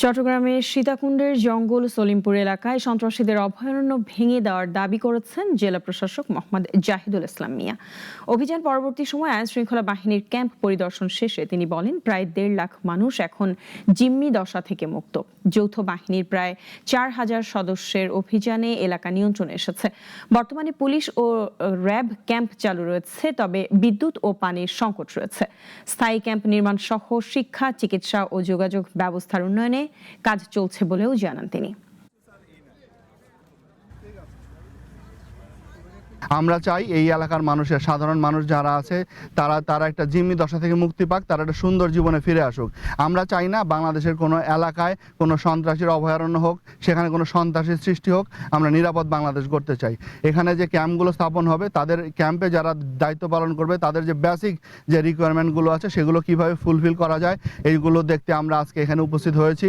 চট্টগ্রামের সীতাকুণ্ডের জঙ্গল সলিমপুর এলাকায় সন্ত্রাসীদের অভয়ারণ্য ভেঙে দেওয়ার দাবি করেছেন জেলা প্রশাসক মোহাম্মদ জাহিদুল ইসলাম মিয়া। অভিযান পরবর্তী সময় আইন শৃঙ্খলা বাহিনীর ক্যাম্প পরিদর্শন শেষে তিনি বলেন, প্রায় 1.5 লাখ মানুষ এখন জিম্মি দশা থেকে মুক্ত। যৌথ বাহিনীর প্রায় 4,000 সদস্যের অভিযানে এলাকা নিয়ন্ত্রণে এসেছে। বর্তমানে পুলিশ ও র্যাব ক্যাম্প চালু রয়েছে, তবে বিদ্যুৎ ও পানির সংকট রয়েছে। স্থায়ী ক্যাম্প নির্মাণ সহ শিক্ষা, চিকিৎসা ও যোগাযোগ ব্যবস্থার উন্নয়নে কাজ চলছে বলেও জানান তিনি। আমরা চাই এই এলাকার মানুষের, সাধারণ মানুষ যারা আছে তারা একটা জিম্মি দশা থেকে মুক্তি পাক, তারা একটা সুন্দর জীবনে ফিরে আসুক। আমরা চাই না বাংলাদেশের কোনো এলাকায় কোনো সন্ত্রাসীর অভয়ারণ্য হোক, সেখানে কোনো সন্ত্রাসীর সৃষ্টি হোক। আমরা নিরাপদ বাংলাদেশ গড়তে চাই। এখানে যে ক্যাম্পগুলো স্থাপন হবে, তাদের ক্যাম্পে যারা দায়িত্ব পালন করবে, তাদের যে বেসিক যে রিকোয়ারমেন্টগুলো আছে সেগুলো কিভাবে ফুলফিল করা যায়, এইগুলো দেখতে আমরা আজকে এখানে উপস্থিত হয়েছি।